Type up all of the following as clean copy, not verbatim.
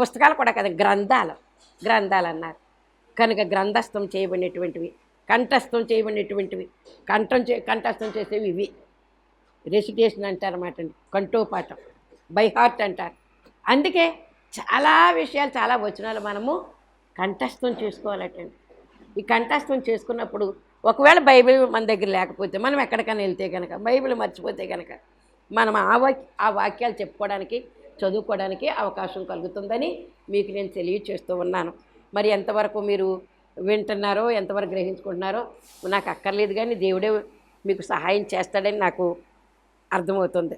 పుస్తకాలు కూడా కదా, గ్రంథాలు అన్నారు. కనుక గ్రంథస్థం చేయబడినటువంటివి, కంఠస్థం చేయబడినటువంటివి, కంఠస్థం చేసేవి ఇవి. రెసిటేషన్ అంటారు అన్నమాట అండి, కంఠోపాఠం, బై హార్ట్ అంటారు. అందుకే చాలా విషయాలు, చాలా వచనాలు మనము కంఠస్థం చేసుకోవాలటండి. ఈ కంఠస్థం చేసుకున్నప్పుడు ఒకవేళ బైబిల్ మన దగ్గర లేకపోతే, మనం ఎక్కడికైనా వెళ్తే కనుక, బైబిల్ మర్చిపోతే కనుక మనం ఆ వాక్యాలు చెప్పుకోవడానికి, చదువుకోవడానికి అవకాశం కలుగుతుందని మీకు నేను తెలియచేస్తూ ఉన్నాను. మరి ఎంతవరకు మీరు వింటున్నారో, ఎంతవరకు గ్రహించుకుంటున్నారో నాకు అక్కర్లేదు, కానీ దేవుడే మీకు సహాయం చేస్తాడని నాకు అర్థమవుతుంది.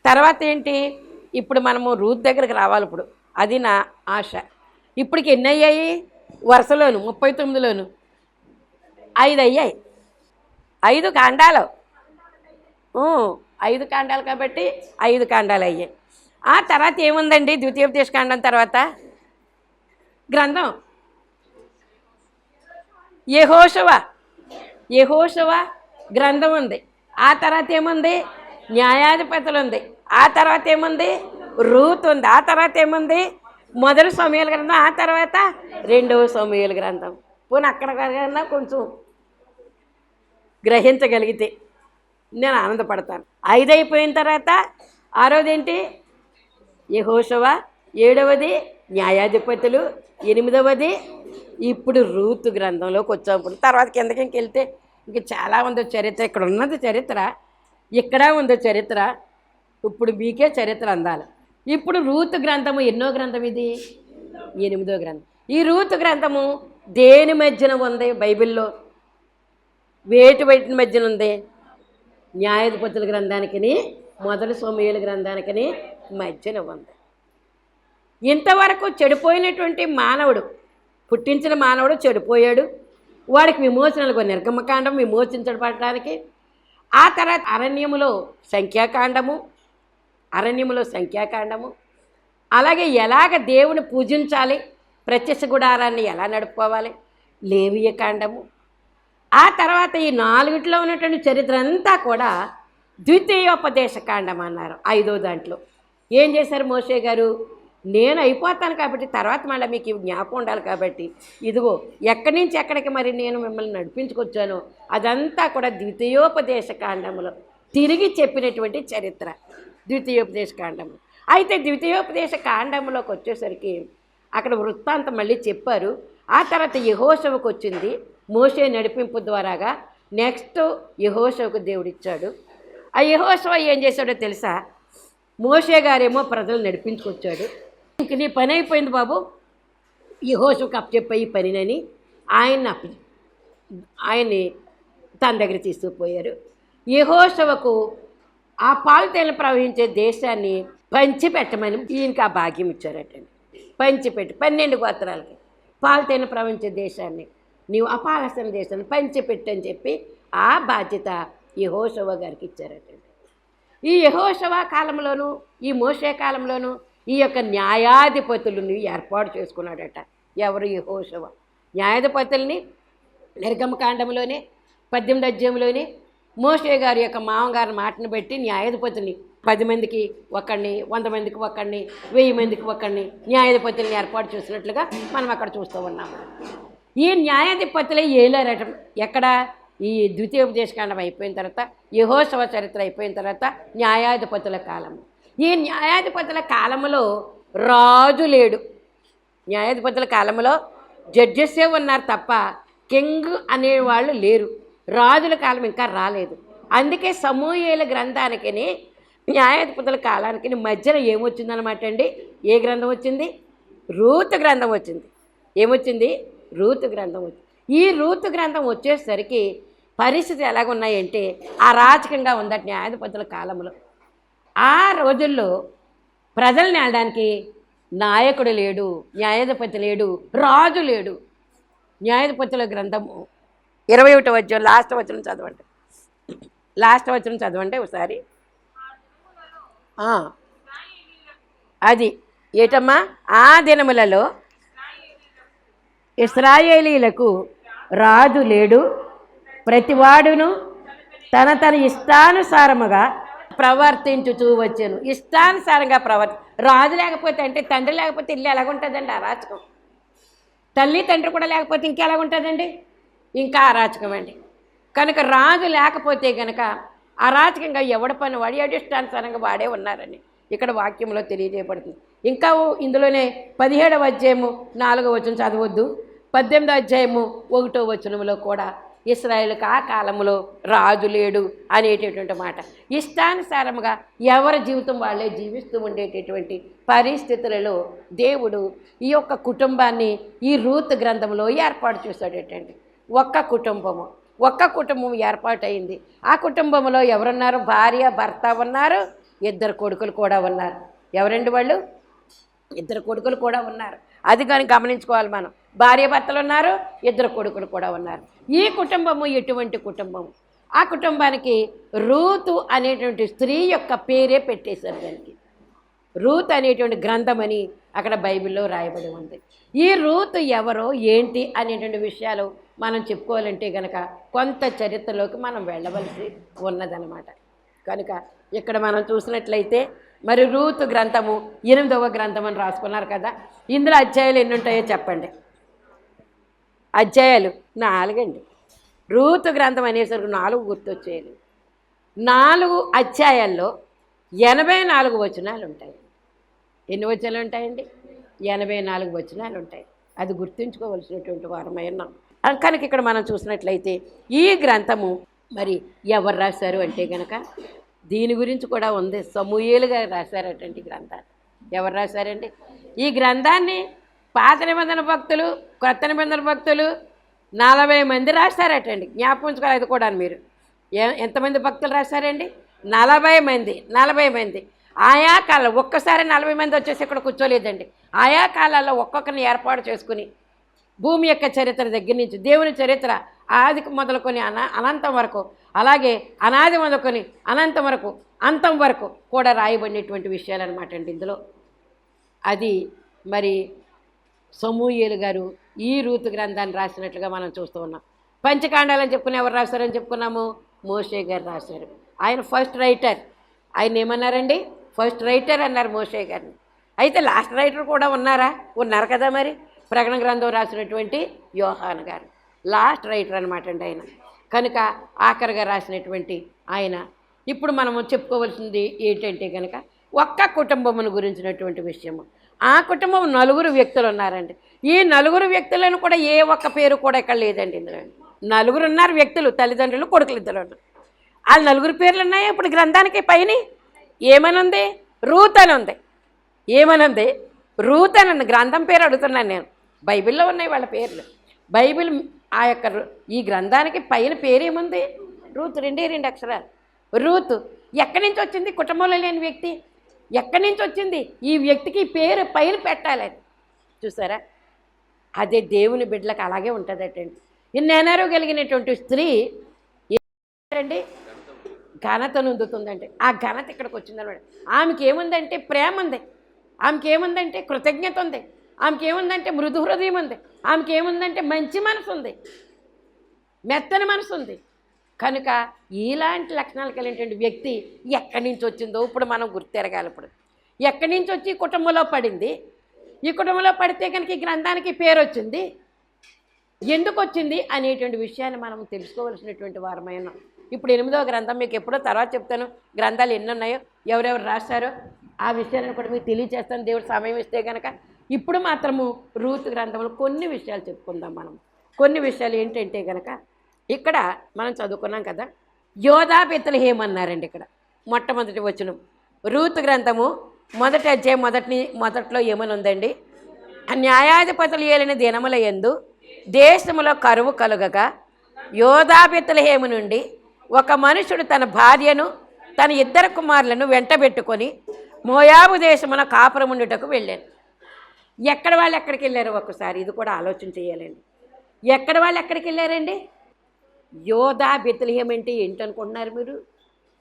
తర్వాత ఏంటి, ఇప్పుడు మనము రూత్ దగ్గరికి రావాలి. ఇప్పుడు అది నా ఆశ. ఇప్పటికి ఎన్ని అయ్యాయి? వరుసలోను 39లోను 5 అయ్యాయి. 5 కాండాలు, 5 కాండాలు కాబట్టి 5 కాండాలు అయ్యాయి. ఆ తర్వాత ఏముందండి? ద్వితీయోపదేశకాండం తర్వాత గ్రంథం యెహోషువ గ్రంథం ఉంది. ఆ తర్వాత ఏముంది? న్యాయాధిపతులు ఉంది. ఆ తర్వాత ఏముంది? రూత్ ఉంది. ఆ తర్వాత ఏముంది? మొదటి సమూయేలు గ్రంథం. ఆ తర్వాత 2వ సమూయేలు గ్రంథం. పోనీ అక్కడ కన్నా కొంచెం గ్రహించగలిగితే నేను ఆనందపడతాను. 5 అయిపోయిన తర్వాత 6వది ఏంటి? యెహోషువ, 7వది న్యాయాధిపతులు, 8వది ఇప్పుడు రూతు గ్రంథంలోకి వచ్చాము. తర్వాత కిందకి వెళ్తే ఇంక చాలా ఉంది చరిత్ర. ఇక్కడ ఉన్నది చరిత్ర, ఇక్కడ ఉంది చరిత్ర. ఇప్పుడు మీకే చరిత్ర అందాలి. ఇప్పుడు రూతు గ్రంథము ఎన్నో గ్రంథం ఇది? 8వ గ్రంథం. ఈ రూతు గ్రంథము దేని మధ్యన ఉంది బైబిల్లో? వేటి మధ్యన ఉంది? న్యాయాధిపతుల గ్రంథానికి, మొదటి సమూయేలు గ్రంథానికి మధ్యన ఉంది. ఇంతవరకు చెడిపోయినటువంటి మానవుడు, పుట్టించిన మానవుడు చెడిపోయాడు. వాడికి విమోచనలకు నిర్గమకాండం విమోచించబడటానికి, ఆ తర్వాత అరణ్యములో సంఖ్యాకాండము, అలాగే ఎలాగ దేవుని పూజించాలి, ప్రత్యక్ష గుడారాన్ని ఎలా నడుపుకోవాలి, లేవియ కాండము. ఆ తర్వాత ఈ 4 ఉన్నటువంటి చరిత్ర అంతా కూడా ద్వితీయోపదేశ కాండం అన్నారు. 5వ దాంట్లో ఏం చేశారు మోషే గారు? నేను అయిపోతాను కాబట్టి తర్వాత మళ్ళీ మీకు జ్ఞాపకం ఉండాలి కాబట్టి ఇదిగో ఎక్కడి నుంచి ఎక్కడికి మరి నేను మిమ్మల్ని నడిపించుకొచ్చానో అదంతా కూడా ద్వితీయోపదేశ కాండంలో తిరిగి చెప్పినటువంటి చరిత్ర ద్వితీయోపదేశ కాండము. అయితే ద్వితీయోపదేశ కాండంలోకి వచ్చేసరికి అక్కడ వృత్తాంతం మళ్ళీ చెప్పారు. ఆ తర్వాత యెహోషువకు వచ్చింది, మోషే నడిపింపు ద్వారాగా. నెక్స్ట్ యెహోషువకు దేవుడిచ్చాడు. ఆ యెహోషువ ఏం చేశాడో తెలుసా? మోషే గారేమో ప్రజలు నడిపించుకొచ్చాడు. ఇంక నీ పని అయిపోయింది బాబు, యెహోషువకు అప్పచెప్పాయి ఈ పనినని ఆయన్ని తన దగ్గర తీసుకుపోయారు. యెహోషువకు ఆ పాలు తేనె ప్రవహించే దేశాన్ని పంచిపెట్టమని ఈయనకి ఆ భాగ్యం ఇచ్చారటండి. పంచిపెట్టి 12 గోత్రాలకి పాలు తేనె ప్రవహించే దేశాన్ని, నీవు అపాలసిన దేశాన్ని పంచిపెట్టని చెప్పి ఆ బాధ్యత యెహోషువ గారికి ఇచ్చారటండి. ఈ యెహోషువ కాలంలోనూ ఈ మోషే కాలంలోనూ ఈ యొక్క న్యాయాధిపతులను ఏర్పాటు చేసుకున్నాడట. ఎవరు? యెహోషువ. న్యాయాధిపతుల్ని నిర్గమకాండంలోనే 18వ అధ్యాయంలోనే మోషే గారి యొక్క మామగారి మాటను బట్టి న్యాయాధిపతుల్ని 10 మందికి ఒకడిని, 100 మందికి ఒకడిని, 1000 మందికి ఒకడిని న్యాయాధిపతుల్ని ఏర్పాటు చేసినట్లుగా మనం అక్కడ చూస్తూ ఉన్నాము. ఈ న్యాయాధిపతులే ఏలారట. ఎక్కడ? ఈ ద్వితీయోపదేశకాండం అయిపోయిన తర్వాత, యెహోషువ చరిత్ర అయిపోయిన తర్వాత న్యాయాధిపతుల కాలం. ఈ న్యాయాధిపతుల కాలంలో రాజు లేడు. న్యాయాధిపతుల కాలంలో జడ్జెస్సే ఉన్నారు తప్ప కింగ్ అనేవాళ్ళు లేరు. రాజుల కాలం ఇంకా రాలేదు. అందుకే సమూయేలు గ్రంథానికి, న్యాయాధిపతుల కాలానికి మధ్యన ఏమొచ్చిందనమాట అండి? ఏ గ్రంథం వచ్చింది? రూతు గ్రంథం వచ్చింది. ఏమొచ్చింది? రూతు గ్రంథం వచ్చింది. ఈ రూతు గ్రంథం వచ్చేసరికి పరిస్థితి ఎలాగున్నాయంటే అరాచకంగా ఉందట న్యాయాధిపతుల కాలంలో. ఆ రోజుల్లో ప్రజల్ని ఆడడానికి నాయకుడు లేడు, న్యాయాధిపతి లేడు, రాజు లేడు. న్యాయాధిపతుల గ్రంథము 21వ అధ్యాయం లాస్ట్ వచనం చదవండి ఒకసారి. అది ఏటమ్మా? ఆ దినములలో ఇశ్రాయేలీలకు రాజు లేడు, ప్రతివాడును తన ఇష్టానుసారముగా ప్రవర్తించుచూ వచ్చాను. ఇష్టానుసారంగా రాజు లేకపోతే అంటే తండ్రి లేకపోతే ఇల్లు ఎలాగుంటుందండి? అరాచకం. తల్లి తండ్రి కూడా లేకపోతే ఇంకెలాగుంటుందండి? ఇంకా అరాచకం అండి. కనుక రాజు లేకపోతే కనుక అరాచకంగా ఎవడ పని వాడి అధిష్టానుసారంగా వాడే ఉన్నారని ఇక్కడ వాక్యంలో తెలియజేయబడుతుంది. ఇంకా ఇందులోనే 17వ అధ్యాయము 4వ వచనం చదవద్దు. 18వ అధ్యాయము 1వ వచనంలో కూడా ఇశ్రాయేలుకి ఆ కాలంలో రాజు లేడు అనేటటువంటి మాట. ఇష్టానుసారముగా ఎవరి జీవితం వాళ్ళే జీవిస్తూ ఉండేటటువంటి పరిస్థితులలో దేవుడు ఈ యొక్క కుటుంబాన్ని ఈ రూతు గ్రంథంలో ఏర్పాటు చేశాడటండి. ఒక్క కుటుంబం ఏర్పాటైంది. ఆ కుటుంబంలో ఎవరున్నారు? భార్య భర్త ఉన్నారు, 2 కొడుకులు కూడా ఉన్నారు. ఎవరండి వాళ్ళు? 2 కొడుకులు కూడా ఉన్నారు. అది కానీ గమనించుకోవాలి మనం. భార్య భర్తలు ఉన్నారు, 2 కొడుకులు కూడా ఉన్నారు. ఈ కుటుంబము ఎటువంటి కుటుంబం? ఆ కుటుంబానికి రూతు అనేటువంటి స్త్రీ యొక్క పేరే పెట్టేశారు. దానికి రూత్ అనేటువంటి గ్రంథమని అక్కడ బైబిల్లో రాయబడి ఉంది. ఈ రూతు ఎవరో ఏంటి అనేటువంటి విషయాలు మనం చెప్పుకోవాలంటే కనుక కొంత చరిత్రలోకి మనం వెళ్ళవలసి ఉన్నదన్నమాట. కనుక ఇక్కడ మనం చూసినట్లయితే మరి రూతు గ్రంథము 8వ గ్రంథం అని రాసుకున్నారు కదా. ఇందులో అధ్యాయాలు ఎన్ని ఉంటాయో చెప్పండి. అధ్యాయాలు 4 అండి. రూతు గ్రంథం అనేసరికి 4 గుర్తొచ్చేయాలి. 4 అధ్యాయాల్లో 84 వచనాలు ఉంటాయి. ఎన్ని వచనాలు ఉంటాయండి? 84 వచనాలు ఉంటాయి. అది గుర్తుంచుకోవలసినటువంటి వారమై ఉన్నాం. కనుక ఇక్కడ మనం చూసినట్లయితే ఈ గ్రంథము మరి ఎవరు రాశారు అంటే కనుక దీని గురించి కూడా ఉంది. సమూయేలు గారు రాశారటండి గ్రంథాన్ని. ఎవరు రాశారండి? ఈ గ్రంథాన్ని పాత నిబంధన భక్తులు, కొత్త నిబంధన భక్తులు 40 మంది రాశారటండి. జ్ఞాపకం ఉంచుకోవాలి అది కూడా. మీరు ఎంతమంది భక్తులు రాశారండి? 40 మంది. ఆయా కాలం ఒక్కసారి 40 మంది వచ్చేసి ఇక్కడ కూర్చోలేదండి. ఆయా కాలాల్లో ఒక్కొక్కరిని ఏర్పాటు చేసుకుని భూమి యొక్క చరిత్ర దగ్గర నుంచి దేవుని చరిత్ర ఆది మొదలుకొని అనంతం వరకు, అలాగే అనాది మొదలుకొని అనంతం వరకు, అంతం వరకు కూడా రాయబడినటువంటి విషయాలు అనమాట అండి ఇందులో. అది మరి సమూయేలు గారు ఈ రూతు గ్రంథాన్ని రాసినట్లుగా మనం చూస్తూ ఉన్నాం. పంచకాండాలని చెప్పుకుని ఎవరు రాశారని చెప్పుకున్నాము? మోషే గారు రాశారు. ఆయన ఫస్ట్ రైటర్. ఆయన ఏమన్నారండి? ఫస్ట్ రైటర్ అన్నారు మోషే గారిని. అయితే లాస్ట్ రైటర్ కూడా ఉన్నారు కదా. మరి ప్రకటన గ్రంథం రాసినటువంటి యోహాను గారు లాస్ట్ రైటర్ అనమాట అండి ఆయన. కనుక ఆఖరిగా రాసినటువంటి ఆయన. ఇప్పుడు మనము చెప్పుకోవాల్సింది ఏంటంటే కనుక ఒక్క కుటుంబమును గురించినటువంటి విషయము. ఆ కుటుంబం 4 వ్యక్తులు ఉన్నారండి. ఈ 4 వ్యక్తులను కూడా ఏ ఒక్క పేరు కూడా ఇక్కడ లేదండి ఇందులో. 4 ఉన్నారు వ్యక్తులు, తల్లిదండ్రులు, కొడుకులు 2 ఉన్నారు. ఆ 4 పేర్లు ఉన్నాయి. ఇప్పుడు గ్రంథానికి పైన ఏమనుంది? రూత్ అని ఉంది. ఏమనుంది? రూత్ అని ఉంది. గ్రంథం పేరు అడుగుతున్నాను నేను. బైబిల్లో ఉన్నాయి వాళ్ళ పేర్లు. బైబిల్ ఆ యొక్క ఈ గ్రంథానికి పైన పేరేముంది? రూత్. 2 అక్షరాలు. రూత్ ఎక్కడి నుంచి వచ్చింది? కుటుంబంలో లేని వ్యక్తి. ఎక్కడి నుంచి వచ్చింది? ఈ వ్యక్తికి పేరు పైన పెట్టాలని. చూసారా? అదే దేవుని బిడ్డలకు అలాగే ఉంటుందటండి. ఇన్నేనారో కలిగినటువంటి స్త్రీ ఏంటండి? ఘనత నొందుతుందంటే ఆ ఘనత ఇక్కడికి వచ్చిందన్నమాట. ఆమెకి ఏముందంటే ప్రేమ ఉంది. ఆమెకి ఏముందంటే కృతజ్ఞత ఉంది. ఆమెకి ఏముందంటే మృదు హృదయం ఉంది. ఆమెకి ఏముందంటే మంచి మనసు ఉంది, మెత్తని మనసు ఉంది. కనుక ఇలాంటి లక్షణాలు కలిగినటువంటి వ్యక్తి ఎక్కడి నుంచి వచ్చిందో ఇప్పుడు మనం గుర్తెరగాలి. ఇప్పుడు ఎక్కడి నుంచి వచ్చి కుటుంబంలో పడింది. ఈ కుటుంబంలో పడితే కనుక ఈ గ్రంథానికి పేరు వచ్చింది. ఎందుకు వచ్చింది అనేటువంటి విషయాన్ని మనం తెలుసుకోవాల్సినటువంటి వారమైన. ఇప్పుడు 8వ గ్రంథం మీకు ఎప్పుడో తర్వాత చెప్తాను. గ్రంథాలు ఎన్ని ఉన్నాయో, ఎవరెవరు రాస్తారో ఆ విషయాన్ని కూడా మీకు తెలియజేస్తాను దేవుడు సమయం ఇస్తే కనుక. ఇప్పుడు మాత్రము రూతు గ్రంథంలో కొన్ని విషయాలు చెప్పుకుందాం మనం. కొన్ని విషయాలు ఏంటంటే కనుక ఇక్కడ మనం చదువుకున్నాం కదా, యోధా బెత్లెహేం అన్నారండి. ఇక్కడ మొట్టమొదటి వచనం రూతు గ్రంథము 1వ అధ్యాయం మొదట్లో ఏమని ఉందండి? న్యాయాధిపతులు ఏలిన దినముల యందు దేశములో కరువు కలుగగా యోధా బెత్లెహేము నుండి ఒక మనుషుడు తన భార్యను తన 2 కుమారులను వెంటబెట్టుకొని మోయాబు దేశమున కాపురముండుటకు వెళ్ళాను. ఎక్కడ వాళ్ళు ఎక్కడికి వెళ్ళారు? ఒకసారి ఇది కూడా ఆలోచన చేయాలండి. ఎక్కడ వాళ్ళు ఎక్కడికి వెళ్ళారండి? యోధా బెత్లెహేం అంటే ఏంటనుకుంటున్నారు మీరు?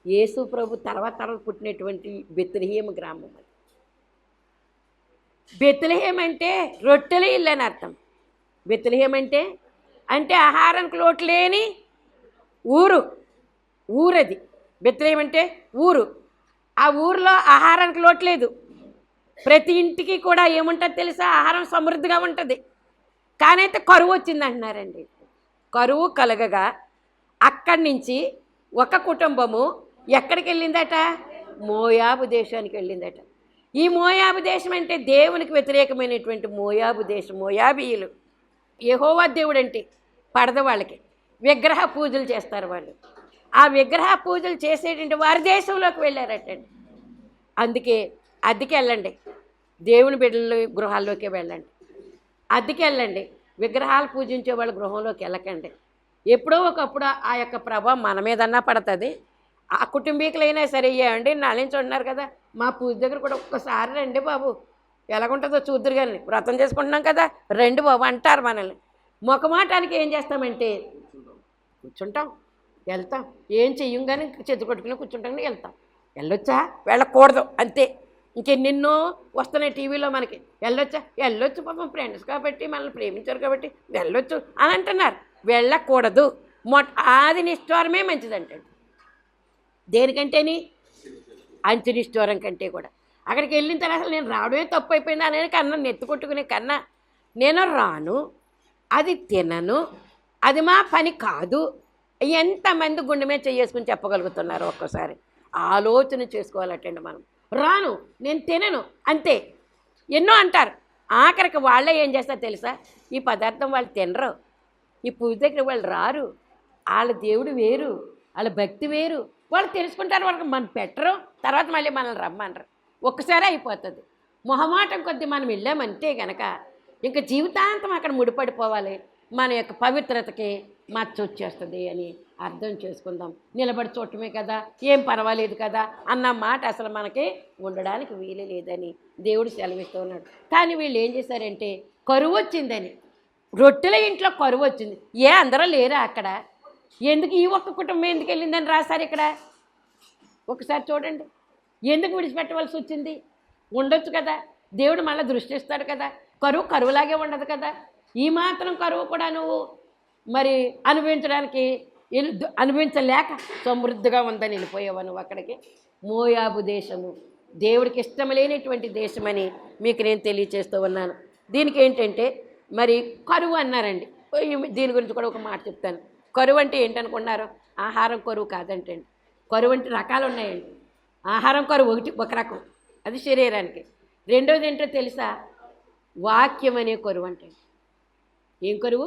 యేసు ప్రభు తర్వాత పుట్టినటువంటి బెత్లెహేం గ్రామం. అది బెత్లెహేం అంటే రొట్టెల ఇల్లు అని అర్థం. బెత్లెహేం అంటే ఆహారానికి లోటు లేని ఊరది. బెత్లెహేం అంటే ఊరు. ఆ ఊరిలో ఆహారానికి లోటు లేదు. ప్రతి ఇంటికి కూడా ఏముంటుంది తెలుసా? ఆహారం సమృద్ధిగా ఉంటుంది. కానీ అయితే కరువు వచ్చింది అంటున్నారండి. కరువు కలగగా అక్కడి నుంచి ఒక కుటుంబము ఎక్కడికి వెళ్ళిందట? మోయాబు దేశానికి వెళ్ళిందట. ఈ మోయాబు దేశం అంటే దేవునికి వ్యతిరేకమైనటువంటి మోయాబు దేశం. మోయాబీయులు యెహోవా దేవుడు అంటే పడద వాళ్ళకి. విగ్రహ పూజలు చేస్తారు వాళ్ళు. ఆ విగ్రహ పూజలు చేసేటువంటి వారి దేశంలోకి వెళ్ళారటండి. అందుకే అద్దెకి వెళ్ళండి, దేవుని బిడ్డల గృహాల్లోకి వెళ్ళండి. అద్దెకి వెళ్ళండి, విగ్రహాలు పూజించే వాళ్ళ గృహంలోకి వెళ్ళకండి. ఎప్పుడో ఒకప్పుడు ఆ యొక్క ప్రభావం మన మీదన్నా పడుతుంది. ఆ కుటుంబీకులైనా సరే, ఏమండి నాలించి ఉన్నారు కదా, మా పూజ దగ్గర కూడా ఒక్కసారి రండి బాబు, ఎలాగుంటుందో చూద్దరు కానీ, వ్రతం చేసుకుంటున్నాం కదా రండి బాబు అంటారు మనల్ని. మొకమాటానికి ఏం చేస్తామంటే కూర్చుంటాం, వెళ్తాం, ఏం చెయ్యం కానీ చేతి కొట్టుకుని కూర్చుంటాం, వెళ్తాం. వెళ్ళొచ్చా? వెళ్ళకూడదు అంతే. ఇంకెన్నెన్నో వస్తున్నాయి టీవీలో మనకి. వెళ్ళొచ్చు పాపం ఫ్రెండ్స్ కాబట్టి, మనల్ని ప్రేమించారు కాబట్టి వెళ్ళొచ్చు అని అంటున్నారు. వెళ్ళకూడదు. ఆది నిష్ఠూరమే మంచిదంటే. దేనికంటేని? అంచు నిష్ఠూరం కంటే కూడా. అక్కడికి వెళ్ళిన తర్వాత నేను రావడమే తప్పు అయిపోయింది అనేది కన్నా, నెత్తుకొట్టుకునే కన్నా నేను రాను, అది తినను, అది మా పని కాదు. ఎంతమంది గుండె మీద చేసుకుని చెప్పగలుగుతున్నారు? ఒక్కసారి ఆలోచన చేసుకోవాలటండి. మనం రాను, నేను తినను అంతే. ఎన్నో అంటారు. ఆఖరికి వాళ్ళే ఏం చేస్తారు తెలుసా? ఈ పదార్థం వాళ్ళు తినరు, ఈ పూజ దగ్గర వాళ్ళు రారు, వాళ్ళ దేవుడు వేరు, వాళ్ళ భక్తి వేరు. వాళ్ళు తెలుసుకుంటారు, వాళ్ళకి మనం పెట్టరు, తర్వాత మళ్ళీ మనల్ని రమ్మనరు. ఒక్కసారి అయిపోతుంది. మొహమాటం కొద్దీ మనం వెళ్ళామంటే కనుక ఇంకా జీవితాంతం అక్కడ ముడిపడిపోవాలి. మన యొక్క పవిత్రతకి మచ్చ వచ్చేస్తుంది అని అర్థం చేసుకుందాం. నిలబడి చూడటమే కదా, ఏం పర్వాలేదు కదా అన్న మాట అసలు మనకి ఉండడానికి వీలు లేదని దేవుడు సెలవిస్తూ ఉన్నాడు. కానీ వీళ్ళు ఏం చేశారంటే, కరువు వచ్చిందని, రొట్టెల ఇంట్లో కరువు వచ్చింది. అందరూ లేరా అక్కడ? ఎందుకు ఈ ఒక్క కుటుంబం ఎందుకు వెళ్ళిందని రాశారు ఇక్కడ. ఒకసారి చూడండి, ఎందుకు విడిచిపెట్టవలసి వచ్చింది? ఉండొచ్చు కదా, దేవుడు మళ్ళీ దృష్టిస్తాడు కదా. కరువులాగే ఉండదు కదా. ఈ మాత్రం కరువు కూడా నువ్వు మరి అనుభవించలేక సమృద్ధిగా ఉందని వెళ్ళిపోయావు నువ్వు అక్కడికి. మోయాబు దేశము దేవుడికి ఇష్టం లేనటువంటి దేశమని మీకు నేను తెలియచేస్తూ ఉన్నాను. దీనికి ఏంటంటే మరి కరువు అన్నారండి. దీని గురించి కూడా ఒక మాట చెప్తాను. కరువు అంటే ఏంటనుకున్నారు? ఆహారం కరువు కాదంటండి. కరువు అంటే రకాలు ఉన్నాయండి. ఆహారం కరువు ఒక రకం, అది శరీరానికి. రెండోది ఏంటో తెలుసా? వాక్యం అనే కరువు అంటే. ఏం కరువు?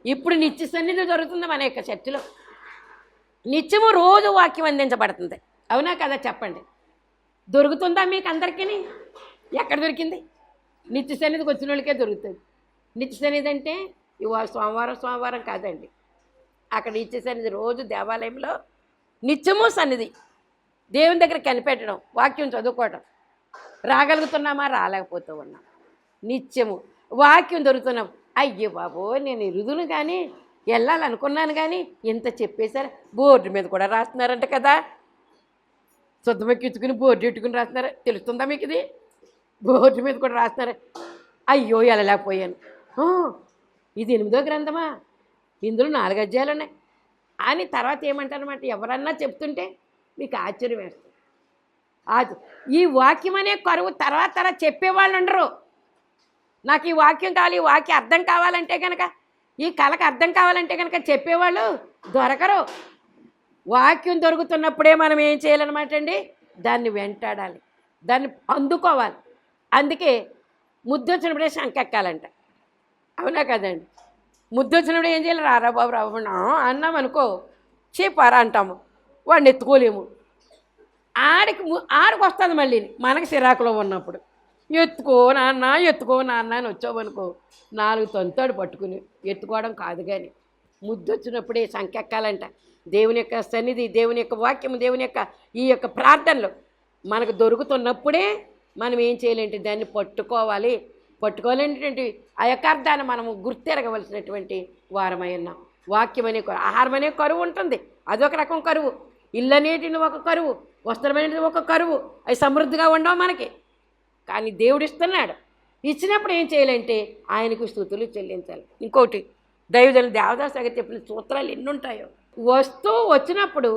ఇప్పుడు నిత్య సన్నిధి దొరుకుతుంది మన యొక్క చర్చిలో. నిత్యము రోజు వాక్యం అందించబడుతుంది. అవునా కదా చెప్పండి? దొరుకుతుందా మీకు అందరికీ? ఎక్కడ దొరికింది? నిత్య సన్నిధికి వచ్చిన వాళ్ళకే దొరుకుతుంది. నిత్య సన్నిధి అంటే ఇవాళ సోమవారం కాదండి. అక్కడ నిత్య సన్నిధి రోజు దేవాలయంలో నిత్యము సన్నిధి, దేవుని దగ్గర కనిపెట్టడం, వాక్యం చదువుకోవడం. రాగలుగుతున్నామా? రాలేకపోతూ ఉన్నాం. నిత్యము వాక్యం దొరుకుతున్నాం. అయ్యో బాబో, నేను ఎరుదును కానీ వెళ్ళాలనుకున్నాను కానీ ఇంత చెప్పేశారు. బోర్డు మీద కూడా రాస్తున్నారంట కదా, శుద్ధమెక్కించుకుని బోర్డు ఎట్టుకుని రాస్తున్నారు. తెలుస్తుందా మీకు ఇది? బోర్డు మీద కూడా రాస్తున్నారు. అయ్యో వెళ్ళలేకపోయాను. ఇది 8వ గ్రంథమా? ఇందులో 4 అధ్యాయాలు ఉన్నాయి అని తర్వాత ఏమంటారన్నమాట. ఎవరన్నా చెప్తుంటే మీకు ఆశ్చర్యం వేస్తుంది. ఈ వాక్యం అనే కరువు తర్వాత చెప్పేవాళ్ళు ఉండరు. నాకు ఈ వాక్యం కావాలి, ఈ వాక్యం అర్థం కావాలంటే కనుక, ఈ కళకు అర్థం కావాలంటే కనుక చెప్పేవాళ్ళు దొరకరు. వాక్యం దొరుకుతున్నప్పుడే మనం ఏం చేయాలన్నమాట అండి? దాన్ని వెంటాడాలి, దాన్ని అందుకోవాలి. అందుకే ముద్దొచ్చినప్పుడే శంకెక్కాలంట. అవునా కదండి? ముద్దొచ్చినప్పుడు ఏం చేయాలి? రారా బాబు అన్నాం అనుకో, చీపారా అంటాము, వాడిని ఎత్తుకోలేము. ఆడికి వస్తుంది మళ్ళీ మనకి సిరాకులో ఉన్నప్పుడు. ఎత్తుకో నాన్న అని వచ్చామనుకో, 4 తంతాడు పట్టుకుని ఎత్తుకోవడం కాదు. కానీ ముద్దొచ్చినప్పుడే సంకెక్కాలంట. దేవుని యొక్క సన్నిధి, దేవుని యొక్క వాక్యము, దేవుని యొక్క ఈ యొక్క ప్రార్థనలు మనకు దొరుకుతున్నప్పుడే మనం ఏం చేయాలంటే దాన్ని పట్టుకోవాలంటే ఆ యొక్క అర్థాన్ని మనము గుర్తెరగవలసినటువంటి వారమై ఉన్నాం. వాక్యం అనే కరువు, ఆహారం అనే కరువు ఉంటుంది, అదొక రకం కరువు. ఇల్లు అనేటిది ఒక కరువు, వస్త్రం అనేది ఒక కరువు. అవి సమృద్ధిగా ఉండవు మనకి. కానీ దేవుడు ఇస్తున్నాడు. ఇచ్చినప్పుడు ఏం చేయాలంటే ఆయనకు స్తుతులు చెల్లించాలి. ఇంకోటి, దైవజనులు దేవదాస్ దగ్గర చెప్పిన సూత్రాలు ఎన్ని ఉంటాయో. వస్తువు వచ్చినప్పుడు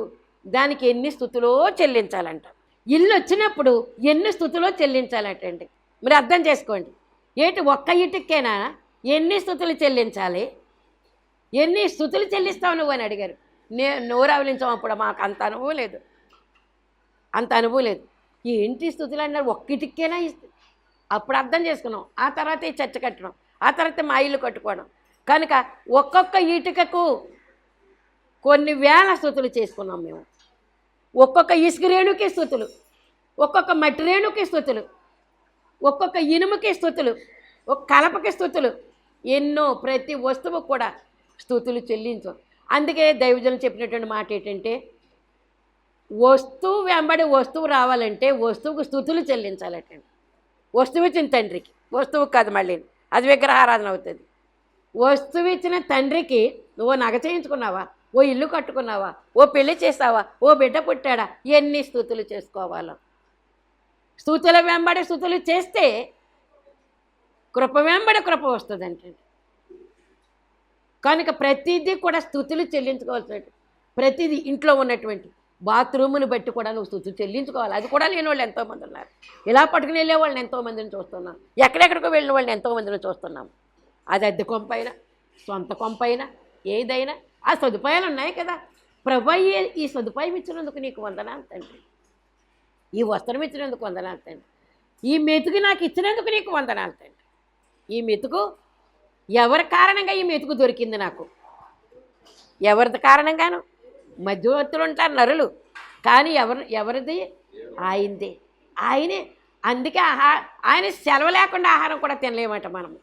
దానికి ఎన్ని స్తుతులో చెల్లించాలంట. ఇల్లు వచ్చినప్పుడు ఎన్ని స్థుతులో చెల్లించాలటండి. మీరు అర్థం చేసుకోండి. ఒక్క ఇటుకేనా ఎన్ని స్థుతులు చెల్లించాలి? ఎన్ని స్థుతులు చెల్లిస్తావు నువ్వు అని అడిగారు. నోరావలించాం. అప్పుడు మాకు అంత అనుభవం లేదు, అంత అనుభవం లేదు. ఏంటి స్థుతులు అన్నారు? ఒక్కిటికేనా అప్పుడు అర్థం చేసుకున్నాం. ఆ తర్వాత ఈ చర్చ కట్టడం, ఆ తర్వాత మా ఇల్లు కట్టుకోవడం. కనుక ఒక్కొక్క ఇటుకకు కొన్ని వేల స్థుతులు చేసుకున్నాం మేము. ఒక్కొక్క ఇసుక రేణుకి స్థుతులు, ఒక్కొక్క మట్టి రేణుకి స్థుతులు, ఒక్కొక్క ఇనుముకి స్థుతులు, ఒక కలపకి స్థుతులు, ఎన్నో ప్రతి వస్తువు కూడా స్థుతులు చెల్లించు. అందుకే దైవజనులు చెప్పినటువంటి మాట ఏంటంటే, వస్తువు వెంబడి వస్తువు రావాలంటే వస్తువుకు స్థుతులు చెల్లించాలటండి. వస్తువు ఇచ్చిన తండ్రికి, వస్తువు కాదు మళ్ళీ అది విగ్రహారాధన అవుతుంది. వస్తువు ఇచ్చిన తండ్రికి ఓ నగ చేయించుకున్నావా, ఓ ఇల్లు కట్టుకున్నావా, ఓ పెళ్లి చేస్తావా, ఓ బిడ్డ పుట్టాడా, ఎన్ని స్థుతులు చేసుకోవాలో. స్థుతుల వెంబడి స్థుతులు చేస్తే కృప వెంబడి కృప వస్తుందంటే. కనుక ప్రతిదీ కూడా స్థుతులు చెల్లించుకోవాల్సిన, ప్రతిదీ ఇంట్లో ఉన్నటువంటి బాత్రూమును బట్టి కూడా నువ్వు స్థుతులు చెల్లించుకోవాలి. అది కూడా లేని వాళ్ళు ఎంతోమంది ఉన్నారు. ఇలా పట్టుకుని వెళ్ళే వాళ్ళని ఎంతోమందిని చూస్తున్నాం. ఎక్కడెక్కడికో వెళ్ళిన వాళ్ళని ఎంతోమందిని చూస్తున్నాం. అది అద్దె కొంపైనా సొంత కొంపైనా ఏదైనా ఆ సదుపాయాలు ఉన్నాయి కదా. ప్రభువే ఈ సదుపాయం ఇచ్చినందుకు నీకు వందనాలు తండ్రి, ఈ వస్త్రం ఇచ్చినందుకు వందనాలు తండ్రి, ఈ మెతుకు నాకు ఇచ్చినందుకు నీకు వందనాలు తండ్రి. ఈ మెతుకు ఎవరి కారణంగా ఈ మెతుకు దొరికింది నాకు? ఎవరిది కారణంగాను? మధ్యవర్తులు ఉంటారు నరులు, కానీ ఎవరిది? ఆయనదే, ఆయనే. అందుకే ఆయన సెలవు లేకుండా ఆహారం కూడా తినలేమట మనము.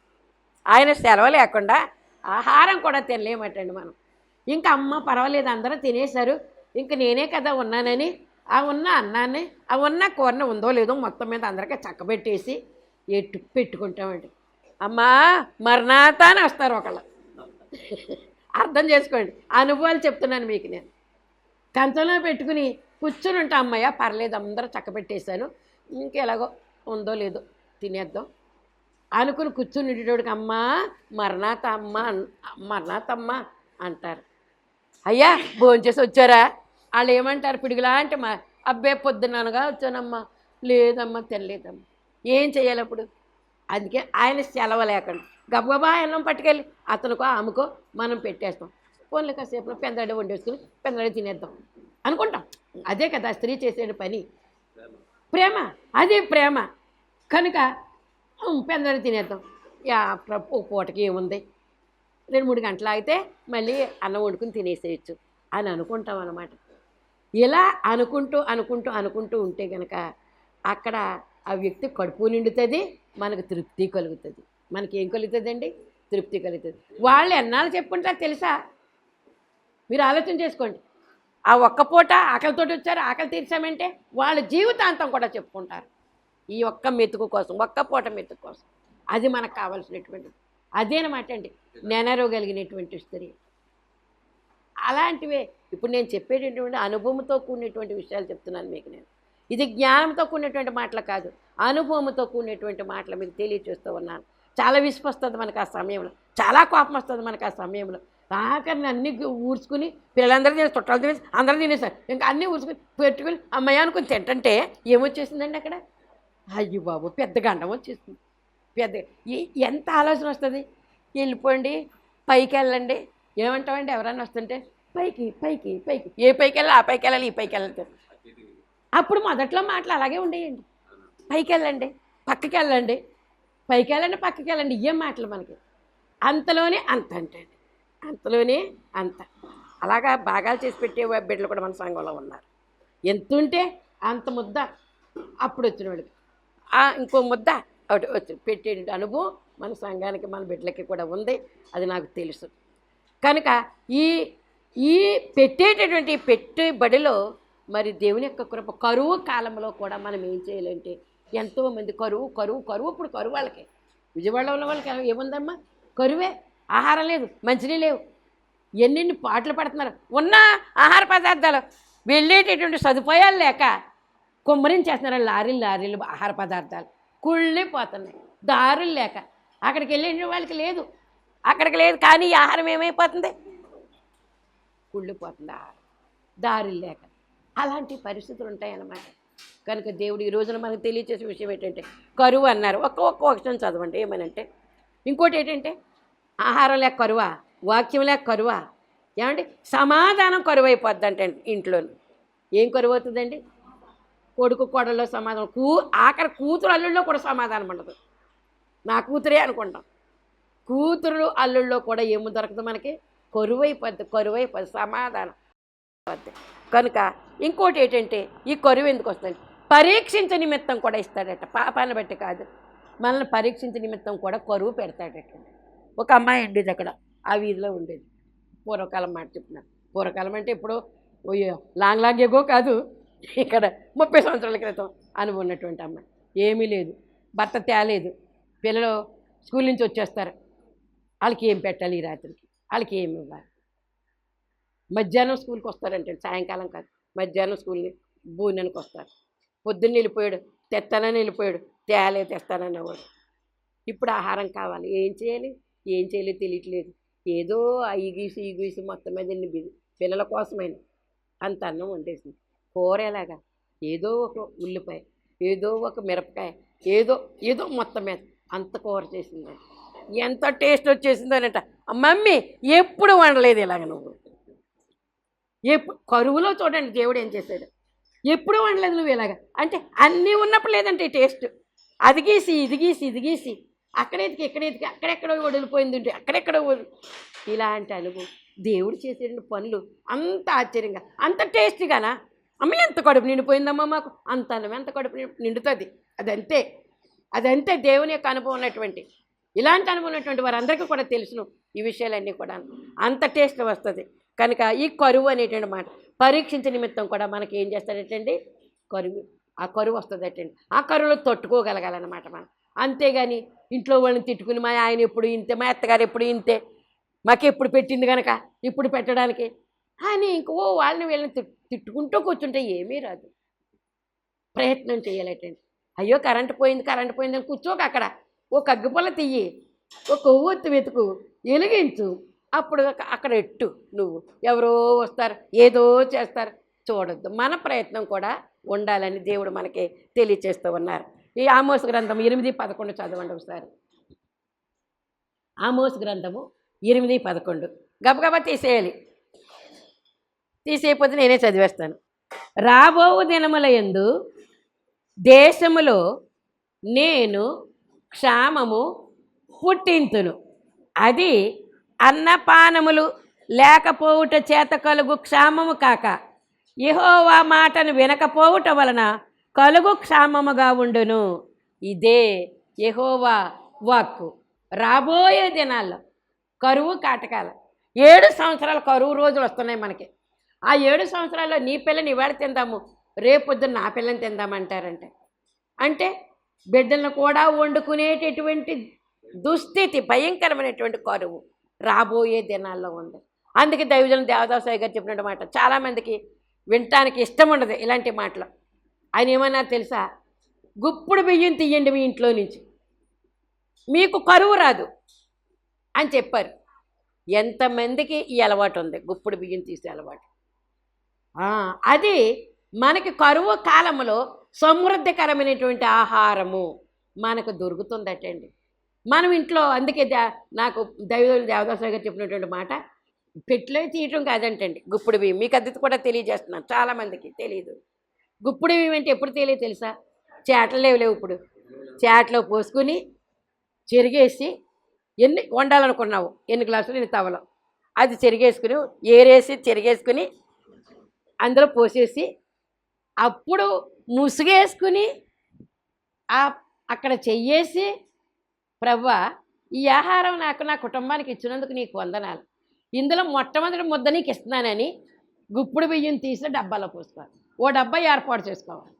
ఆయన సెలవు లేకుండా ఆహారం కూడా తినలేమటండి మనం. ఇంకా అమ్మ పర్వాలేదు అందరూ తినేశారు, ఇంక నేనే కదా ఉన్నానని ఆ ఉన్న అన్నాన్ని, ఆ ఉన్న కూరని ఉందో లేదో మొత్తం మీద అందరికీ చక్కబెట్టేసి పెట్టుకుంటామండి. అమ్మా మరణాత అని వస్తారు ఒకళ్ళు. అర్థం చేసుకోండి, అనుభవాలు చెప్తున్నాను మీకు. నేను కంచంలో పెట్టుకుని కూర్చుని ఉంటా, అమ్మయ్య పర్లేదు అందరూ చక్కబెట్టేశాను, ఇంకెలాగో ఉందో లేదో తినేద్దాం అనుకుని కూర్చుని ఉండేటోడికి అమ్మ మరణాత అమ్మ, మరణాతమ్మ అంటారు. అయ్యా భోంచేసి వచ్చారా? వాళ్ళు ఏమంటారు పిడుగులా అంటే, అబ్బే పొద్దున్ననగా వచ్చానమ్మా, లేదమ్మా తినలేదమ్మా. ఏం చేయాలి అప్పుడు? అందుకే ఆయన సెలవు లేకుండా గబగబా అన్నం పట్టుకెళ్ళి అతనికో ఆమెకో మనం పెట్టేస్తాం. ఫోన్లు కాసేపు పెందడి వండేసుకుని పెందడి తినేద్దాం అనుకుంటాం. అదే కదా స్త్రీ చేసే పని, ప్రేమ. అది ప్రేమ. కనుక పెందడి తినేద్దాం, పూటకి ఏముంది, 2-3 గంటలు ఆగితే మళ్ళీ అన్నం వండుకుని తినేసేయచ్చు అని అనుకుంటాం అన్నమాట. ఇలా అనుకుంటూ అనుకుంటూ అనుకుంటూ ఉంటే కనుక అక్కడ ఆ వ్యక్తి కడుపు నిండుతుంది, మనకు తృప్తి కలుగుతుంది. మనకి ఏం కలుగుతుందండి? తృప్తి కలుగుతుంది. వాళ్ళు ఎన్నాళ్ళు చెప్పుకుంటారు తెలుసా? మీరు ఆలోచన చేసుకోండి. ఆ ఒక్క పూట ఆకలితోటి వచ్చారు, ఆకలి తీర్చామంటే వాళ్ళ జీవితాంతం కూడా చెప్పుకుంటారు ఈ ఒక్క మెతుకు కోసం, ఒక్క పూట మెతుకు కోసం. అది మనకు కావాల్సినటువంటిది. అదేనమాట అండి నెనరగలిగినటువంటి స్త్రీ. అలాంటివే ఇప్పుడు నేను చెప్పేటటువంటి అనుభవంతో కూడినటువంటి విషయాలు చెప్తున్నాను మీకు. నేను ఇది జ్ఞానంతో కూడినటువంటి మాటలు కాదు, అనుభవంతో కూడినటువంటి మాటలు మీకు తెలియచేస్తూ ఉన్నాను. చాలా విసుగు వస్తుంది మనకు ఆ సమయంలో, చాలా కోపం వస్తుంది మనకు ఆ సమయంలో. ఆఖరిని అన్నీ ఊడ్చుకుని పిల్లలందరూ తినేసి, చుట్టాలు తినేసి అందరూ తినేసారు, ఇంకా అన్నీ ఊడ్చుకుని పెట్టుకుని అమ్మయ్య అనుకుని తింటుంటే ఏమొచ్చేసిందండి అక్కడ? అయ్యో బాబు పెద్ద గండం వచ్చేసింది. పెద్ద ఎంత ఆలోచన వస్తుంది? వెళ్ళిపోండి, పైకి వెళ్ళండి. ఏమంటామండి ఎవరన్నా వస్తుంటే? పైకి పైకి పైకి, ఏ పైకి వెళ్ళాలి ఆ పైకి వెళ్ళాలి, ఈ పైకి వెళ్ళాలి. అప్పుడు మొదట్లో మాటలు అలాగే ఉండేయండి. పైకి వెళ్ళండి, పక్కకి వెళ్ళండి, పైకి వెళ్ళండి, పక్కకి వెళ్ళండి, ఇవే మాటలు మనకి. అంతలోనే అంత అంటే అంతలోనే అంత. అలాగా భాగాలు చేసి పెట్టే బిడ్డలు కూడా మన సంఘంలో ఉన్నారు. ఎంత ఉంటే అంత ముద్ద అప్పుడు వచ్చిన వాడికి ఇంకో ముద్ద ఒకటి వచ్చి పెట్టే అనుభవం మన సంఘానికి మన బిడ్డలకి కూడా ఉంది, అది నాకు తెలుసు. కనుక ఈ పెట్టేటటువంటి పెట్టుబడిలో మరి దేవుని యొక్క కృప. కరువు కాలంలో కూడా మనం ఏం చేయాలంటే, ఎంతోమంది కరువు కరువు కరువు. ఇప్పుడు కరువు వాళ్ళకి, విజయవాడలో ఉన్న వాళ్ళకి ఏముందమ్మా? కరువే. ఆహారం లేదు, మంచినీళ్ళు లేవు, ఎన్నెన్ని పాటలు పడుతున్నారు. ఉన్న ఆహార పదార్థాలు వెళ్ళేటటువంటి సదుపాయాలు లేక కుమ్మరించేస్తున్నారు. లారీలు ఆహార పదార్థాలు కుళ్ళిపోతున్నాయి, దారులు లేక. అక్కడికి వెళ్ళే వాళ్ళకి లేదు, అక్కడికి లేదు. కానీ ఈ ఆహారం ఏమైపోతుంది? కుళ్ళిపోతుంది ఆహారం, దారులు లేక. అలాంటి పరిస్థితులు ఉంటాయన్నమాట. కనుక దేవుడు ఈ రోజున మనకు తెలియచేసే విషయం ఏంటంటే కరువు అన్నారు. ఒక్క వచనం చదవండి. ఏమనంటే ఇంకోటి ఏంటంటే ఆహారం లేక కరువా, వాక్యం లేక కరువా, ఏమండి సమాధానం కరువు అయిపోద్ది అంటే ఇంట్లో. ఏం కరువు అవుతుందండి? కొడుకు కోడల్లో సమాధానం, ఆఖరి కూతురు అల్లుల్లో కూడా సమాధానం ఉండదు. నా కూతురే అనుకుంటాం. కూతురు అల్లుల్లో కూడా ఏమి దొరకదు మనకి? కరువైపోద్ది సమాధానం అయిపోద్ది. కనుక ఇంకోటి ఏంటంటే ఈ కరువు ఎందుకు వస్తుంది? పరీక్షించే నిమిత్తం కూడా ఇస్తాడట. పాపాన్ని బట్టి కాదు, మనల్ని పరీక్షించే నిమిత్తం కూడా కరువు పెడతాడట. ఒక అమ్మాయి ఉండేది అక్కడ, ఆ వీధిలో ఉండేది. పూర్వకాలం మాట చెప్తున్నాను. పూర్వకాలం అంటే ఇప్పుడు లాంగ్ ఎగో కాదు, ఇక్కడ 30 సంవత్సరాల క్రితం అనుభవం ఉన్నటువంటి అమ్మాయి. ఏమీ లేదు, భర్త తేలేదు, పిల్లలు స్కూల్ నుంచి వచ్చేస్తారు, వాళ్ళకి ఏం పెట్టాలి, ఈ రాత్రికి వాళ్ళకి ఏమి ఇవ్వాలి. మధ్యాహ్నం స్కూల్కి వస్తారంటే, సాయంకాలం కాదు, మధ్యాహ్నం స్కూల్ని భోజనానికి వస్తారు. పొద్దున్న వెళ్ళిపోయాడు, తెస్తానని వెళ్ళిపోయాడు, తెస్తాననేవాడు. ఇప్పుడు ఆహారం కావాలి, ఏం చేయాలి తెలియట్లేదు. ఏదో ఈ గీసి మొత్తం మీద పిల్లల కోసమైన అంత అన్నం వండేసింది. కూర ఎలాగా? ఏదో ఒక ఉల్లిపాయ, ఏదో ఒక మిరపకాయ, ఏదో మొత్తం మీద అంత కూర చేసిందని. ఎంత టేస్ట్ వచ్చేసిందనట. మమ్మీ ఎప్పుడు వండలేదు ఇలాగ నువ్వు. కరువులో చూడండి దేవుడు ఏం చేశాడు. ఎప్పుడు వండలేదు నువ్వు ఇలాగ అంటే, అన్నీ ఉన్నప్పుడు లేదంటే టేస్ట్. అది గీసి ఇది గీసి అక్కడెతికి అక్కడెక్కడో వదిలిపోయింది ఉంటే అక్కడెక్కడో ఇలాంటి అనుభవం. దేవుడు చేసే పనులు అంత ఆశ్చర్యంగా, అంత టేస్టీగానా? అమ్మ ఎంత కడుపు నిండిపోయిందమ్మా మాకు, అంత అన్నం ఎంత కడుపు నిండుతుంది. అదంతే దేవుని యొక్క అనుభవం ఉన్నటువంటి, ఇలాంటి అనుభవం ఉన్నటువంటి వారందరికీ కూడా తెలుసును ఈ విషయాలన్నీ కూడా. అంత టేస్ట్ వస్తుంది. కనుక ఈ కరువు అనేటువంటి మాట పరీక్షించే నిమిత్తం కూడా మనకి ఏం చేస్తాడటండి? ఆ కరువు వస్తుందటండి. ఆ కరువులో తట్టుకోగలగాలన్నమాట మనం. అంతేగాని ఇంట్లో వాళ్ళని తిట్టుకుని మా ఆయన ఎప్పుడు ఇంతే, మా అత్తగారు ఎప్పుడు ఇంతే, మాకు ఎప్పుడు పెట్టింది కనుక ఇప్పుడు పెట్టడానికి అని వాళ్ళని వీళ్ళని తిట్టుకుంటూ కూర్చుంటే ఏమీ రాదు. ప్రయత్నం చేయాలటండి. అయ్యో కరెంటు పోయిందని కూర్చోక అక్కడ ఒక అగ్గిపుల్ల తీయి, ఒక కొవ్వొత్తు వెతుకు, వెలిగించు, అప్పుడు అక్కడ ఎట్టు. నువ్వు ఎవరో వస్తారు, ఏదో చేస్తారు, చూడొద్దు. మన ప్రయత్నం కూడా ఉండాలని దేవుడు మనకి తెలియచేస్తూ ఉన్నారు. ఈ ఆమోస్ గ్రంథం 8:11 చదవండి ఒకసారి. ఆమోస్ గ్రంథము 8:11 గబగబా తీసేయకపోతే నేనే చదివేస్తాను. రాబో దినముల యందు దేశములో నేను క్షామము పుట్టింతును, అది అన్నపానములు లేకపోవుట చేత కలుగు క్షామము కాక యెహోవా మాటను వినకపోవుట వలన కలుగు క్షామముగా ఉండును. ఇదే యెహోవా వాక్కు. రాబోయే దినాల్లో కరువు కాటకాల 7 సంవత్సరాల కరువు రోజులు వస్తున్నాయి మనకి. ఆ 7 సంవత్సరాల్లో నీ పిల్లని ఇవాళ తిందాము, రేపొద్దున నా పిల్లని తిందామంటారంటే, అంటే బిడ్డలను కూడా వండుకునేటటువంటి దుస్థితి, భయంకరమైనటువంటి కరువు రాబోయే దినాల్లో ఉంది. అందుకే దైవజనులు దేవదాసాయి గారు చెప్పినట్టు మాట చాలామందికి వినటానికి ఇష్టం ఉండదు ఇలాంటి మాటలు. ఆయన ఏమన్నారు తెలుసా? గుప్పుడు బియ్యం తీయండి మీ ఇంట్లో నుంచి, మీకు కరువు రాదు అని చెప్పారు. ఎంతమందికి ఈ అలవాటు ఉంది, గుప్పుడు బియ్యం తీసే అలవాటు. అది మనకి కరువు కాలంలో సమృద్ధికరమైనటువంటి ఆహారము మనకు దొరుకుతుందటండి. మనం ఇంట్లో, అందుకే నాకు దేవదాసాయి గారు చెప్పినటువంటి మాట, పెట్టులో తీయటం కాదంటండి గుప్పుడు బియ్యం. మీకు అది కూడా తెలియజేస్తున్నాను, చాలామందికి తెలియదు. గుప్పుడు బియ్యం అంటే ఎప్పుడు తెలియదు తెలుసా? చేటలు లేవు ఇప్పుడు. చేటలో పోసుకుని చెరిగేసి, ఎన్ని వండాలనుకున్నావు, ఎన్ని గ్లాసులు, ఎన్ని తవలో, అది చెరిగేసుకుని, ఏరేసి చెరిగేసుకుని అందులో పోసేసి, అప్పుడు ముసుగేసుకుని అక్కడ చెయ్యేసి, ప్రభువా ఈ ఆహారం నాకు నా కుటుంబానికి ఇచ్చినందుకు నీకు వందనాలు, ఇందులో మొట్టమొదటి ముద్ద నీకు ఇస్తున్నానని గుప్పుడు బియ్యం తీసి డబ్బాలో పోసుకోవాలి. ఓ డబ్బా ఏర్పాటు చేసుకోవాలి.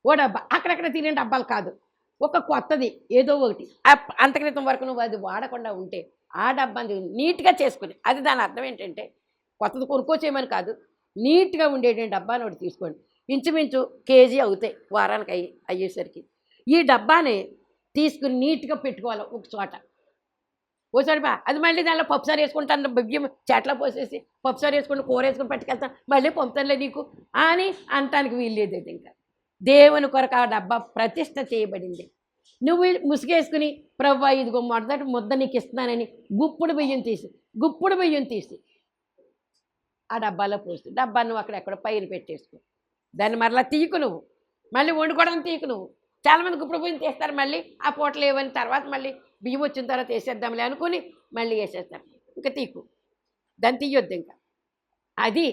ఓ డబ్బా అక్కడక్కడ తినే డబ్బాలు కాదు, ఒక కొత్తది ఏదో ఒకటి. అంత క్రితం వరకు నువ్వు అది వాడకుండా ఉంటే ఆ డబ్బాని నీట్గా చేసుకుని, అది దాని అర్థం ఏంటంటే కొత్తది కొనుక్కోచేయమని కాదు, నీట్గా ఉండేటువంటి డబ్బాని ఒకటి తీసుకోండి. ఇంచుమించు కేజీ అవుతాయి వారానికి అయ్యేసరికి. ఈ డబ్బాని తీసుకుని నీట్గా పెట్టుకోవాలి ఒక చోట. ఓసారి అది మళ్ళీ దానిలో పప్పుసారి వేసుకుంటాను, బియ్యం చెట్ల పోసేసి పప్పుసారి వేసుకుని కూర వేసుకుని పట్టుకెళ్తాను, మళ్ళీ పంపుతానులే నీకు అని అనటానికి వీల్లేదు. అది ఇంకా దేవుని కొరకు ఆ డబ్బా ప్రతిష్ట చేయబడింది. నువ్వు ముసుగేసుకుని ప్రవ్వా ఇదిగో మొదటి ముద్ద నీకు ఇస్తున్నానని గుప్పుడు బియ్యం తీసి ఆ డబ్బాలో పోసి డబ్బా నువ్వు అక్కడెక్కడ పైన పెట్టేసుకో. దాన్ని మరలా తీయకు, నువ్వు మళ్ళీ వండుకోవడం తీయకు. నువ్వు చాలామంది గుప్పుడు బియ్యం తీస్తారు, మళ్ళీ ఆ పూటలు ఏవని తర్వాత మళ్ళీ బియ్యం వచ్చిన తర్వాత వేసేద్దాంలే అనుకుని మళ్ళీ వేసేస్తారు. ఇంకా తీకు, దాన్ని తీయొద్దు. ఇంకా అది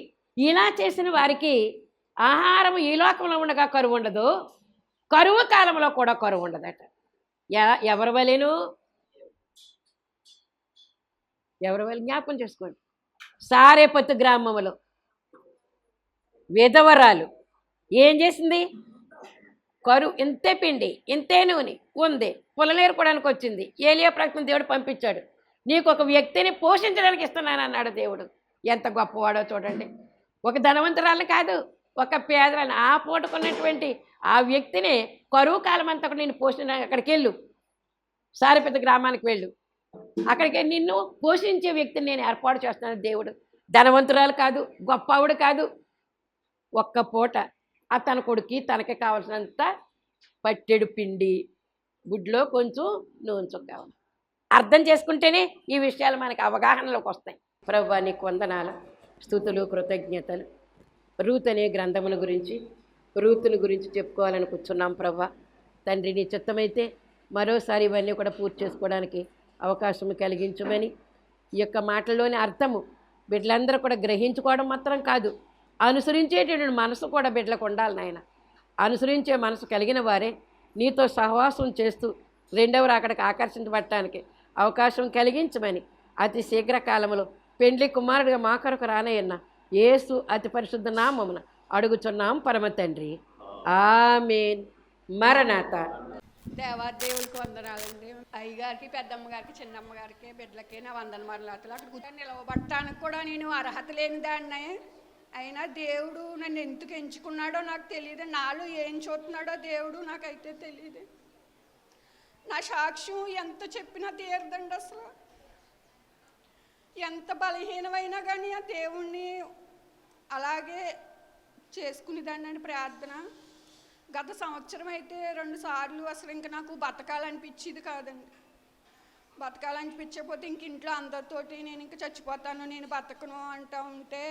ఇలా చేసిన వారికి ఆహారం ఈ లోకంలో ఉండగా కరువు ఉండదు, కరువు కాలంలో కూడా కరువు ఉండదట. ఎవరి వలెను జ్ఞాపకం చేసుకోండి. సారేపత్తు గ్రామంలో విధవరాలు ఏం చేసింది? కరువు, ఇంతే పిండి ఇంతే నూనె ఉంది, పులలేరుకోవడానికి వచ్చింది. ఏలియా ప్రవక్తను దేవుడు పంపించాడు, నీకు ఒక వ్యక్తిని పోషించడానికి ఇస్తున్నాను అన్నాడు దేవుడు. ఎంత గొప్పవాడో చూడండి. ఒక ధనవంతురాలు కాదు, ఒక పేదరాలు, ఆ పూటకున్నటువంటి ఆ వ్యక్తిని కరువు కాలం అంతా నేను పోషించడానికి అక్కడికి వెళ్ళు, సారేపత్తు గ్రామానికి వెళ్ళు, అక్కడికి నిన్ను పోషించే వ్యక్తిని నేను ఏర్పాటు చేస్తున్నాను. దేవుడు ధనవంతురాలు కాదు, గొప్పవాడు కాదు. ఒక్క పూట ఆ తన కొడుకు తనకి కావాల్సినంత పట్టెడు పిండి, గుడ్లో కొంచెం నూనె కావాలి. అర్థం చేసుకుంటేనే ఈ విషయాలు మనకి అవగాహనలోకి వస్తాయి. ప్రభువా నీకు వందనాలు, స్తుతులు, కృతజ్ఞతలు. రూత్ అనే గ్రంథముల గురించి, రూతుని గురించి చెప్పుకోవాలని కూర్చున్నాం. ప్రభువా తండ్రి, నీ చిత్తమైతే మరోసారి ఇవన్నీ కూడా పూర్తి చేసుకోవడానికి అవకాశం కలిగించమని, ఈ యొక్క మాటల్లోని అర్థము బిడ్డలందరూ కూడా గ్రహించుకోవడం మాత్రం కాదు, అనుసరించేటటువంటి మనసు కూడా బిడ్డలకు ఉండాలి నాయన. అనుసరించే మనసు కలిగిన వారే నీతో సహవాసం చేస్తూ రెండవ అక్కడికి ఆకర్షించబడటానికి అవకాశం కలిగించమని అతి శీఘ్ర కాలంలో పెండ్లి కుమారుడిగా మా కొరకు రానయ్యన్న యేసు అతి పరిశుద్ధ నామమున అడుగుచున్నాం పరమ తండ్రి, ఆమేన్. మరణాత. దేవాదేవులకు వందనాలండి. అయ్యగారికి, పెద్దమ్మ గారికి, చిన్నమ్మ గారికి, బిడ్డలకి నా వందన మరలాతలు. అక్కడ కూర్చొని నిలవబట్టడానికి కూడా నేను అర్హత లేని దాన్ని, అయినా దేవుడు నన్ను ఎందుకు ఎంచుకున్నాడో నాకు తెలియదు. నాలో ఏం చూస్తున్నాడో దేవుడు నాకైతే తెలియదు. నా సాక్ష్యం ఎంత చెప్పినా తీరదండి. అసలు ఎంత బలహీనమైనా కానీ ఆ దేవుణ్ణి అలాగే చేసుకునేదాన్ని ప్రార్థన. గత సంవత్సరం అయితే 2 సార్లు అసలు ఇంకా నాకు బతకాలనిపించేది కాదండి. బతకాలనిపించకపోతే ఇంక ఇంట్లో అందరితోటి నేను ఇంక చచ్చిపోతాను, నేను బతకను అంటూ ఉంటే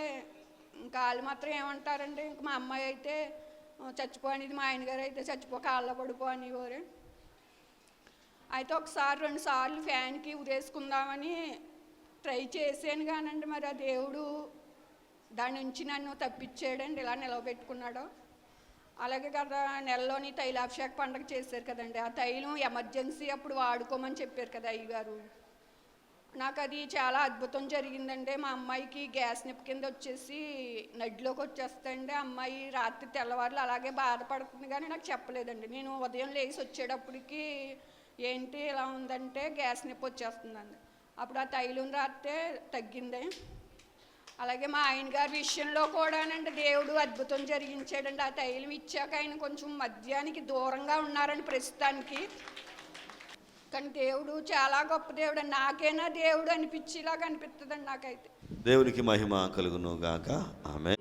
ఇంకా వాళ్ళు మాత్రం ఏమంటారండి, ఇంక మా అమ్మాయి అయితే చచ్చిపోనేది, మా ఆయన గారు అయితే చచ్చిపో కాళ్ళ పడిపో అనేవారు. అయితే ఒకసారి 2 సార్లు ఫ్యాన్కి ఉరేసుకుందామని ట్రై చేశాను కానండి, మరి ఆ దేవుడు దాని నుంచి నన్ను తప్పించాడండి, ఇలా నిలవబెట్టుకున్నాడు. అలాగే గత నెలలోని తైలాభిషేక పండుగ చేశారు కదండి, ఆ తైలం ఎమర్జెన్సీ అప్పుడు వాడుకోమని చెప్పారు కదా అయ్యగారు. నాకు అది చాలా అద్భుతం జరిగిందండి. మా అమ్మాయికి గ్యాస్ నిప్పు కింద వచ్చేసి నడ్లోకి వచ్చేస్తాయండి. అమ్మాయి రాత్రి తెల్లవారులు అలాగే బాధపడుతుంది కానీ నాకు చెప్పలేదండి. నేను ఉదయం లేచి వచ్చేటప్పటికి ఏంటి ఇలా ఉందంటే గ్యాస్ నిప్పు వచ్చేస్తుందండి. అప్పుడు ఆ తైలం రాస్తే తగ్గింది. అలాగే మా ఆయన గారి విషయంలో కూడానండి దేవుడు అద్భుతం జరిగించాడండి. ఆ తైలం ఇచ్చాక ఆయన కొంచెం మద్యానికి దూరంగా ఉన్నారని ప్రస్తుతానికి, కానీ దేవుడు చాలా గొప్ప దేవుడు. నాకైనా దేవుడు అనిపించేలాగా అనిపిస్తుందండి నాకైతే. దేవునికి మహిమ కలుగును గాక. ఆమేన్.